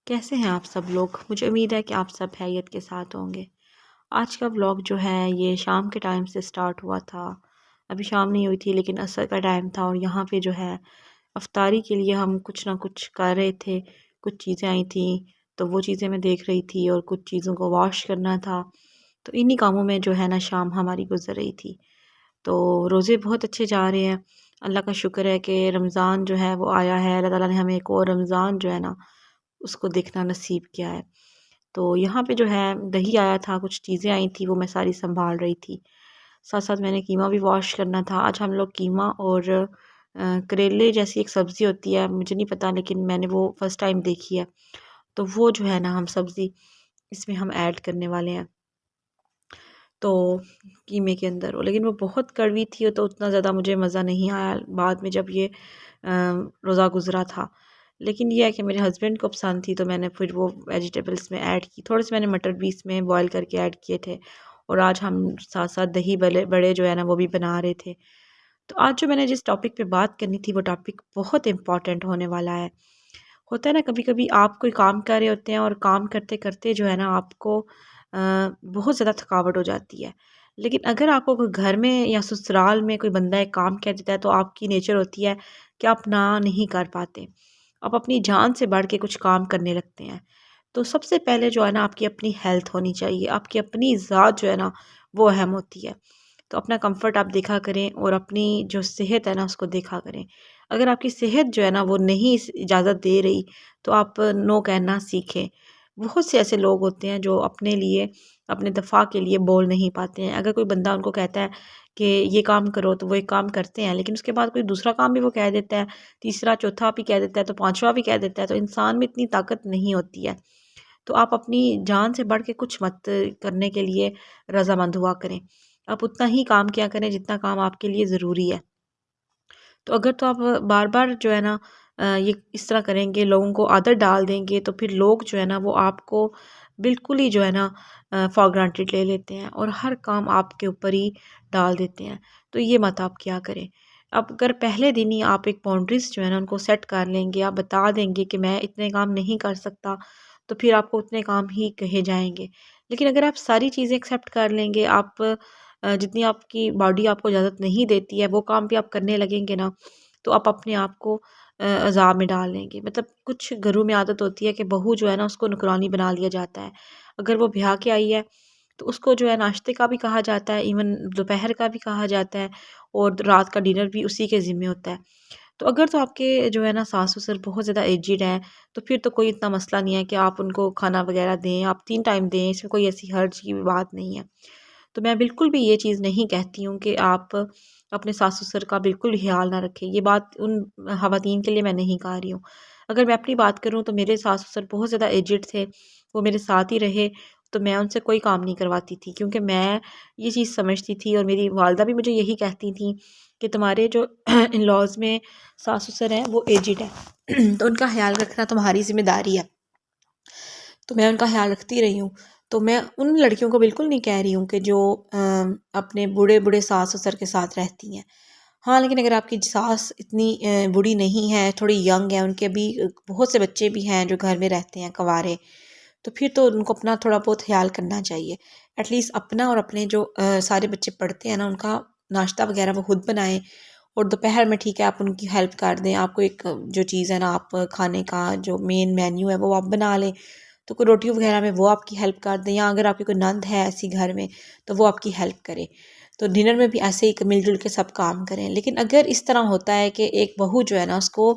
کیسے ہیں آپ سب لوگ؟ مجھے امید ہے کہ آپ سب خیریت کے ساتھ ہوں گے۔ آج کا ولاگ جو ہے یہ شام کے ٹائم سے سٹارٹ ہوا تھا۔ ابھی شام نہیں ہوئی تھی لیکن عصر کا ٹائم تھا، اور یہاں پہ جو ہے افطاری کے لیے ہم کچھ نہ کچھ کر رہے تھے۔ کچھ چیزیں آئی تھیں تو وہ چیزیں میں دیکھ رہی تھی، اور کچھ چیزوں کو واش کرنا تھا، تو انہی کاموں میں جو ہے نا شام ہماری گزر رہی تھی۔ تو روزے بہت اچھے جا رہے ہیں، اللہ کا شکر ہے کہ رمضان جو ہے وہ آیا ہے۔ اللہ تعالیٰ نے ہمیں ایک اور رمضان جو ہے نا اس کو دیکھنا نصیب کیا ہے۔ تو یہاں پہ جو ہے دہی آیا تھا، کچھ چیزیں آئی تھیں، وہ میں ساری سنبھال رہی تھی۔ ساتھ ساتھ میں نے قیمہ بھی واش کرنا تھا۔ آج ہم لوگ قیمہ اور کریلے جیسی ایک سبزی ہوتی ہے، مجھے نہیں پتہ لیکن میں نے وہ فرسٹ ٹائم دیکھی ہے، تو وہ جو ہے نا ہم سبزی اس میں ہم ایڈ کرنے والے ہیں تو قیمے کے اندر، لیکن وہ بہت کڑوی تھی تو اتنا زیادہ مجھے مزہ نہیں آیا بعد میں جب یہ روزہ گزرا تھا۔ لیکن یہ ہے کہ میرے ہسبینڈ کو پسند تھی تو میں نے پھر وہ ویجیٹیبلس میں ایڈ کی، تھوڑے سے میں نے مٹر بھی اس میں بوائل کر کے ایڈ کیے تھے، اور آج ہم ساتھ ساتھ دہی بڑے جو ہے نا وہ بھی بنا رہے تھے۔ تو آج جو میں نے جس ٹاپک پہ بات کرنی تھی وہ ٹاپک بہت امپورٹنٹ ہونے والا ہے۔ ہوتا ہے نا کبھی کبھی آپ کوئی کام کر رہے ہوتے ہیں اور کام کرتے کرتے جو ہے نا آپ کو بہت زیادہ تھکاوٹ ہو جاتی ہے، لیکن اگر آپ کو کوئی گھر میں یا سسرال میں کوئی بندہ ایک کام کہہ دیتا ہے تو آپ کی نیچر ہوتی ہے کہ آپ نہ نہیں کر پاتے، آپ اپنی جان سے بڑھ کے کچھ کام کرنے لگتے ہیں۔ تو سب سے پہلے جو ہے نا آپ کی اپنی ہیلتھ ہونی چاہیے، آپ کی اپنی ذات جو ہے نا وہ اہم ہوتی ہے۔ تو اپنا کمفرٹ آپ دیکھا کریں اور اپنی جو صحت ہے نا اس کو دیکھا کریں۔ اگر آپ کی صحت جو ہے نا وہ نہیں اجازت دے رہی تو آپ نو کہنا سیکھیں۔ بہت سے ایسے لوگ ہوتے ہیں جو اپنے لیے اپنے دفاع کے لیے بول نہیں پاتے ہیں۔ اگر کوئی بندہ ان کو کہتا ہے کہ یہ کام کرو تو وہ ایک کام کرتے ہیں، لیکن اس کے بعد کوئی دوسرا کام بھی وہ کہہ دیتا ہے، تیسرا چوتھا بھی کہہ دیتا ہے، تو پانچواں بھی کہہ دیتا ہے، تو انسان میں اتنی طاقت نہیں ہوتی ہے۔ تو آپ اپنی جان سے بڑھ کے کچھ مت کرنے کے لیے رضامند ہوا کریں، آپ اتنا ہی کام کیا کریں جتنا کام آپ کے لیے ضروری ہے۔ تو اگر تو آپ بار بار جو ہے نا یہ اس طرح کریں گے، لوگوں کو عادت ڈال دیں گے، تو پھر لوگ جو ہے نا وہ آپ کو بالکل ہی جو ہے نا فار گرانٹیڈ لے لیتے ہیں اور ہر کام آپ کے اوپر ہی ڈال دیتے ہیں۔ تو یہ مت آپ کیا کریں۔ اب اگر پہلے دن ہی آپ ایک باؤنڈریز جو ہے نا ان کو سیٹ کر لیں گے، آپ بتا دیں گے کہ میں اتنے کام نہیں کر سکتا، تو پھر آپ کو اتنے کام ہی کہے جائیں گے۔ لیکن اگر آپ ساری چیزیں ایکسیپٹ کر لیں گے، آپ جتنی آپ کی باڈی آپ کو اجازت نہیں دیتی ہے وہ کام بھی آپ کرنے لگیں گے نا، تو آپ اپنے آپ کو عذاب میں ڈال لیں گے۔ مطلب کچھ گھروں میں عادت ہوتی ہے کہ بہو جو ہے نا اس کو نوکرانی بنا لیا جاتا ہے، اگر وہ بیاہ کے آئی ہے تو اس کو جو ہے ناشتے کا بھی کہا جاتا ہے، ایون دوپہر کا بھی کہا جاتا ہے، اور رات کا ڈنر بھی اسی کے ذمہ ہوتا ہے۔ تو اگر تو آپ کے جو ہے نا ساس سسر بہت زیادہ ایجڈ ہیں تو پھر تو کوئی اتنا مسئلہ نہیں ہے کہ آپ ان کو کھانا وغیرہ دیں، آپ 3 ٹائم دیں، اس میں کوئی ایسی حرج کی بات نہیں ہے۔ تو میں بالکل بھی یہ چیز نہیں کہتی ہوں کہ آپ اپنے ساس سسر کا بالکل خیال نہ رکھیں، یہ بات ان خواتین کے لیے میں نہیں کہہ رہی ہوں۔ اگر میں اپنی بات کروں تو میرے ساس سسر بہت زیادہ ایجڈ تھے، وہ میرے ساتھ ہی رہے، تو میں ان سے کوئی کام نہیں کرواتی تھی، کیونکہ میں یہ چیز سمجھتی تھی، اور میری والدہ بھی مجھے یہی کہتی تھیں کہ تمہارے جو ان لاز میں ساس سسر ہیں وہ ایجڈ ہے تو ان کا خیال رکھنا تمہاری ذمہ داری ہے۔ تو میں ان کا خیال رکھتی رہی ہوں۔ تو میں ان لڑکیوں کو بالکل نہیں کہہ رہی ہوں کہ جو اپنے بوڑھے بوڑھے ساس سسر کے ساتھ رہتی ہیں۔ ہاں لیکن اگر آپ کی ساس اتنی بوڑھی نہیں ہے، تھوڑی ینگ ہے، ان کے بھی بہت سے بچے بھی ہیں جو گھر میں رہتے ہیں کنوارے، تو پھر تو ان کو اپنا تھوڑا بہت خیال کرنا چاہیے۔ ایٹ لیسٹ اپنا اور اپنے جو سارے بچے پڑھتے ہیں نا ان کا ناشتہ وغیرہ وہ خود بنائیں، اور دوپہر میں ٹھیک ہے آپ ان کی ہیلپ کر دیں، آپ کو ایک جو چیز ہے نا آپ کھانے کا جو مین مینیو ہے وہ آپ بنا لیں، تو کوئی روٹی وغیرہ میں وہ آپ کی ہیلپ کر دیں، یا اگر آپ کی کوئی نند ہے ایسی گھر میں تو وہ آپ کی ہیلپ کرے۔ تو ڈنر میں بھی ایسے ہی مل جل کے سب کام کریں۔ لیکن اگر اس طرح ہوتا ہے کہ ایک بہو جو ہے نا اس کو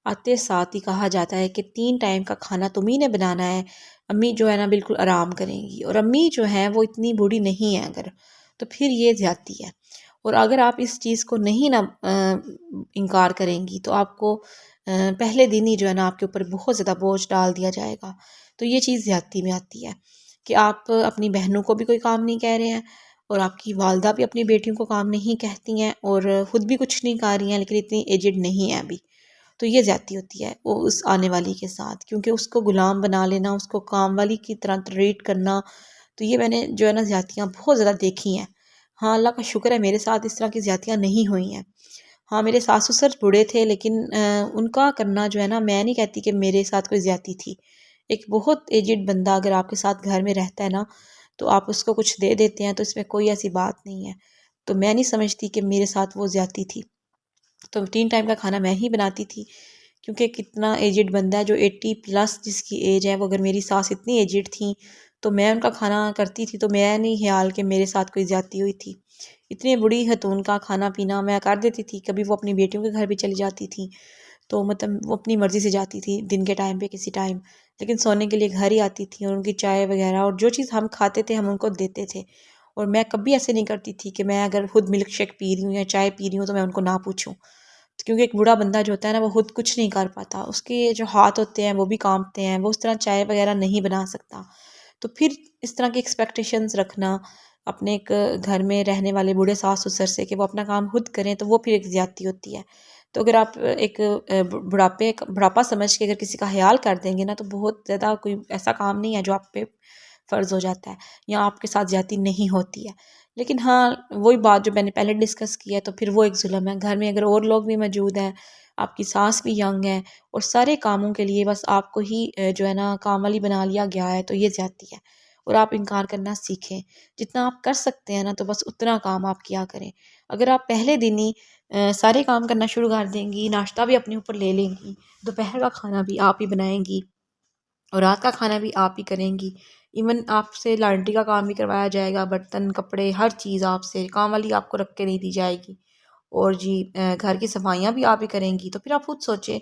آتے ساتھ ہی کہا جاتا ہے کہ 3 ٹائم کا کھانا تمہیں نے بنانا ہے، امی جو ہے نا بالکل آرام کریں گی، اور امی جو ہیں وہ اتنی بوڑھی نہیں ہیں اگر، تو پھر یہ زیادتی ہے۔ اور اگر آپ اس چیز کو نہیں نا انکار کریں گی تو آپ کو پہلے دن ہی جو ہے نا آپ کے اوپر بہت زیادہ بوجھ ڈال دیا جائے گا، تو یہ چیز زیادتی میں آتی ہے کہ آپ اپنی بہنوں کو بھی کوئی کام نہیں کہہ رہے ہیں، اور آپ کی والدہ بھی اپنی بیٹیوں کو کام نہیں کہتی ہیں، اور خود بھی کچھ نہیں کہہ رہی ہیں لیکن اتنی ایجڈ نہیں ہیں ابھی، تو یہ زیادتی ہوتی ہے وہ اس آنے والی کے ساتھ، کیونکہ اس کو غلام بنا لینا، اس کو کام والی کی طرح ٹریٹ کرنا، تو یہ میں نے جو ہے نا زیادتیاں بہت زیادہ دیکھی ہیں۔ ہاں اللہ کا شکر ہے میرے ساتھ اس طرح کی زیادتیاں نہیں ہوئی ہیں۔ ہاں میرے ساس سسر بوڑھے تھے لیکن ان کا کرنا جو ہے نا، میں نہیں کہتی کہ میرے ساتھ کوئی زیادتی تھی، ایک بہت ایجڈ بندہ اگر آپ کے ساتھ گھر میں رہتا ہے نا تو آپ اس کو کچھ دے دیتے ہیں تو اس میں کوئی ایسی بات نہیں ہے. تو میں نہیں سمجھتی کہ میرے ساتھ وہ زیادتی تھی. تو 3 ٹائم کا کھانا میں ہی بناتی تھی، کیونکہ کتنا ایجڈ بندہ ہے جو 80+ جس کی ایج ہے، وہ اگر میری ساس اتنی ایجڈ تھیں تو میں ان کا کھانا کرتی تھی، تو میں نہیں خیال کہ میرے ساتھ کوئی زیادتی ہوئی تھی. اتنی بڑی خاتون کا کھانا پینا میں کر دیتی تھی. کبھی وہ اپنی بیٹیوں کے گھر بھی چلی جاتی تھیں تو مطلب وہ اپنی مرضی سے جاتی تھی دن کے ٹائم پہ کسی ٹائم، لیکن سونے کے لیے گھر ہی آتی تھیں، اور ان کی چائے وغیرہ اور جو چیز ہم کھاتے تھے ہم ان کو دیتے تھے. اور میں کبھی ایسے نہیں کرتی تھی کہ میں اگر خود ملک شیک پی رہی ہوں یا چائے پی رہی ہوں تو میں ان کو نہ پوچھوں، کیونکہ ایک بوڑھا بندہ جو ہوتا ہے نا وہ خود کچھ نہیں کر پاتا، اس کے جو ہاتھ ہوتے ہیں وہ بھی کانپتے ہیں، وہ اس طرح چائے وغیرہ نہیں بنا سکتا. تو پھر اس طرح کی ایکسپیکٹیشنز رکھنا اپنے ایک گھر میں رہنے والے بوڑھے ساس سسر سے کہ وہ اپنا کام خود کریں تو وہ پھر ایک زیادتی ہوتی ہے. تو اگر آپ ایک بڑھاپا سمجھ کے اگر کسی کا خیال کر دیں گے نا تو بہت زیادہ کوئی ایسا کام نہیں ہے جو آپ پہ فرض ہو جاتا ہے یا آپ کے ساتھ زیادتی نہیں ہوتی ہے. لیکن ہاں وہی بات جو میں نے پہلے ڈسکس کی ہے، تو پھر وہ ایک ظلم ہے. گھر میں اگر اور لوگ بھی موجود ہیں، آپ کی ساس بھی ینگ ہے اور سارے کاموں کے لیے بس آپ کو ہی جو ہے نا کام والی بنا لیا گیا ہے، تو یہ زیادتی ہے. اور آپ انکار کرنا سیکھیں. جتنا آپ کر سکتے ہیں نا تو بس اتنا کام آپ کیا کریں. اگر آپ پہلے دن ہی سارے کام کرنا شروع کر دیں گی، ناشتہ بھی اپنے اوپر لے لیں گی، دوپہر کا کھانا بھی آپ ہی بنائیں گی اور رات کا کھانا بھی آپ ہی کریں گی، ایون آپ سے لانڈری کا کام بھی کروایا جائے گا، برتن کپڑے ہر چیز آپ سے، کام والی آپ کو رکھ کے نہیں دی جائے گی، اور جی گھر کی صفائیاں بھی آپ ہی کریں گی، تو پھر آپ خود سوچیں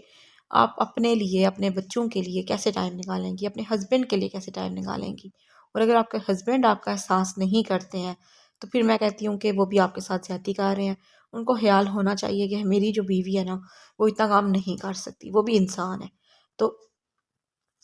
آپ اپنے لیے اپنے بچوں کے لیے کیسے ٹائم نکالیں گی، اپنے ہسبینڈ کے لیے کیسے ٹائم نکالیں گی. اور اگر آپ کے ہسبینڈ آپ کا احساس نہیں کرتے ہیں تو پھر میں کہتی ہوں کہ وہ بھی آپ کے ساتھ زیادتی کر رہے ہیں. ان کو خیال ہونا چاہیے کہ میری جو بیوی ہے نا وہ اتنا کام نہیں کر سکتی، وہ بھی انسان ہے. تو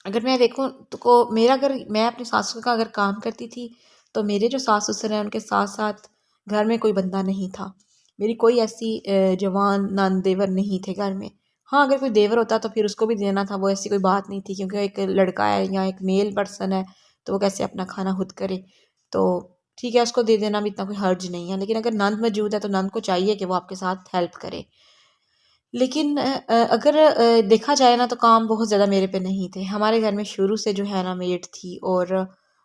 اگر میں دیکھوں تو میرا اگر میں اپنے ساسو کا اگر کام کرتی تھی تو میرے جو ساس سسر ہیں ان کے ساتھ ساتھ گھر میں کوئی بندہ نہیں تھا. میری کوئی ایسی جوان نان دیور نہیں تھے گھر میں. ہاں اگر کوئی دیور ہوتا تو پھر اس کو بھی دینا تھا، وہ ایسی کوئی بات نہیں تھی، کیونکہ ایک لڑکا ہے یا ایک میل پرسن ہے تو وہ کیسے اپنا کھانا خود کرے. تو ٹھیک ہے اس کو دے دینا بھی اتنا کوئی حرج نہیں ہے، لیکن اگر نند موجود ہے تو نند کو چاہیے کہ وہ آپ کے ساتھ ہیلپ کرے. لیکن اگر دیکھا جائے نا تو کام بہت زیادہ میرے پہ نہیں تھے. ہمارے گھر میں شروع سے جو ہے نا میڈ تھی، اور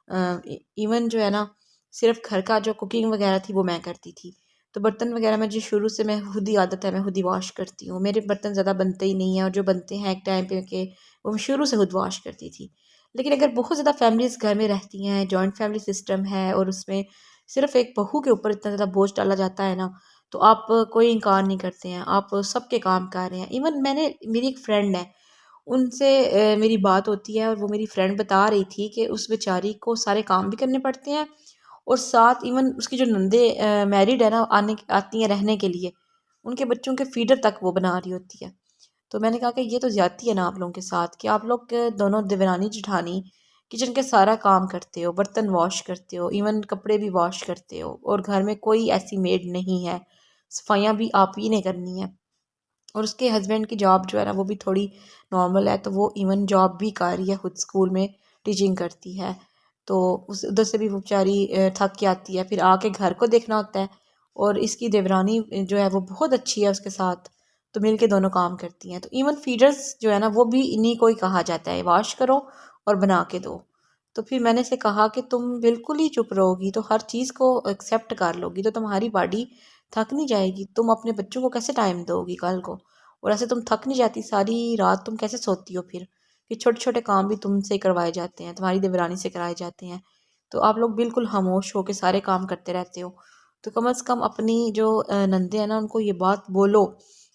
ایون جو ہے نا صرف گھر کا جو کوکنگ وغیرہ تھی وہ میں کرتی تھی. تو برتن وغیرہ میں جو شروع سے میں خود ہی عادت ہے میں خود ہی واش کرتی ہوں. میرے برتن زیادہ بنتے ہی نہیں ہیں، اور جو بنتے ہیں ایک ٹائم پہ کہ وہ میں شروع سے خود واش کرتی تھی. لیکن اگر بہت زیادہ فیملیز گھر میں رہتی ہیں، جوائنٹ فیملی سسٹم ہے، اور اس میں صرف ایک بہو کے اوپر اتنا زیادہ بوجھ ڈالا جاتا ہے نا تو آپ کوئی انکار نہیں کرتے ہیں، آپ سب کے کام کر رہے ہیں. ایون میری ایک فرینڈ ہے، ان سے میری بات ہوتی ہے اور وہ میری فرینڈ بتا رہی تھی کہ اس بیچاری کو سارے کام بھی کرنے پڑتے ہیں، اور ساتھ ایون اس کی جو نندے میریڈ ہے نا آتی ہیں رہنے کے لیے، ان کے بچوں کے فیڈر تک وہ بنا رہی ہوتی ہے. تو میں نے کہا کہ یہ تو زیادتی ہے نا آپ لوگوں کے ساتھ، کہ آپ لوگ دونوں دیورانی جٹھانی کچن کے سارا کام کرتے ہو، برتن واش کرتے ہو، ایون کپڑے بھی واش کرتے ہو، اور گھر میں کوئی ایسی میڈ نہیں ہے، صفائیاں بھی آپ ہی نے کرنی ہیں. اور اس کے ہسبینڈ کی جاب جو ہے نا وہ بھی تھوڑی نارمل ہے، تو وہ ایون جاب بھی کر رہی ہے، خود اسکول میں ٹیچنگ کرتی ہے. تو اس ادھر سے بھی وہ بیچاری تھک کے آتی ہے، پھر آ کے گھر کو دیکھنا ہوتا ہے. اور اس کی دیورانی جو ہے وہ بہت اچھی ہے اس کے ساتھ، تو مل کے دونوں کام کرتی ہیں. تو ایون فیڈرز جو ہے نا وہ بھی انہیں کو ہی کہا جاتا ہے، واش کرو اور بنا کے دو. تو پھر میں نے اسے کہا کہ تم بالکل ہی چپ رہو گی تو ہر چیز کو ایکسیپٹ کر لو گی تو تمہاری باڈی تھک نہیں جائے گی، تم اپنے بچوں کو کیسے ٹائم دو گی کل کو؟ اور ایسے تم تھک نہیں جاتی ساری رات، تم کیسے سوتی ہو پھر؟ کہ چھوٹے چھوٹے کام بھی تم سے کروائے جاتے ہیں، تمہاری دیورانی سے کرائے جاتے ہیں، تو آپ لوگ بالکل خاموش ہو کے سارے کام کرتے رہتے ہو. تو کم از کم اپنی جو نندے ہیں نا ان کو یہ بات بولو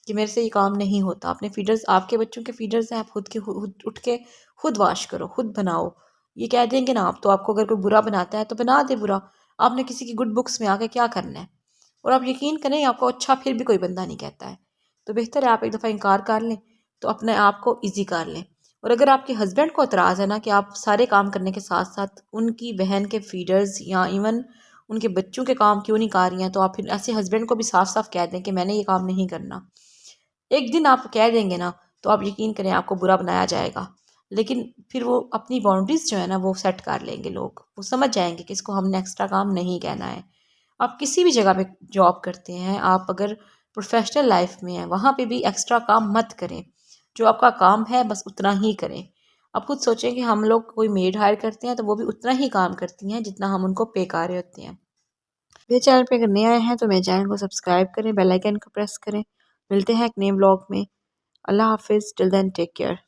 کہ میرے سے یہ کام نہیں ہوتا. اپنے فیڈرز آپ کے بچوں کے فیڈرز ہیں، آپ خود اٹھ کے خود واش کرو، خود بناؤ. یہ کہہ دیں گے نا آپ تو آپ کو اگر کوئی برا بناتا ہے تو بنا دے برا، آپ نے کسی کی گڈ بکس میں آ کے کیا کرنا ہے؟ اور آپ یقین کریں آپ کو اچھا پھر بھی کوئی بندہ نہیں کہتا ہے. تو بہتر ہے آپ ایک دفعہ انکار کر لیں تو اپنے آپ کو ایزی کر لیں. اور اگر آپ کے ہسبینڈ کو اعتراض ہے نا کہ آپ سارے کام کرنے کے ساتھ ساتھ ان کی بہن کے فیڈرز یا ایون ان کے بچوں کے کام کیوں نہیں کر رہی ہیں، تو آپ پھر ایسے ہسبینڈ کو بھی صاف صاف کہہ دیں کہ میں نے یہ کام نہیں کرنا. ایک دن آپ کہہ دیں گے نا تو آپ یقین کریں آپ کو برا بنایا جائے گا، لیکن پھر وہ اپنی باؤنڈریز جو ہے نا وہ سیٹ کر لیں گے، لوگ وہ سمجھ جائیں گے کہ اس کو ہم نے ایکسٹرا کام نہیں کہنا ہے. آپ کسی بھی جگہ پہ جاب کرتے ہیں، آپ اگر پروفیشنل لائف میں ہیں وہاں پہ بھی ایکسٹرا کام مت کریں. جو آپ کا کام ہے بس اتنا ہی کریں. اب خود سوچیں کہ ہم لوگ کوئی میڈ ہائر کرتے ہیں تو وہ بھی اتنا ہی کام کرتی ہیں جتنا ہم ان کو پے کر رہے ہوتے ہیں۔ میرے چینل پہ اگر نئے آئے ہیں تو میرے چینل کو سبسکرائب کریں، بیل آئیکن کو پریس کریں۔ ملتے ہیں ایک نئے بلاگ میں۔ اللہ حافظ، ٹل دین ٹیک کیئر۔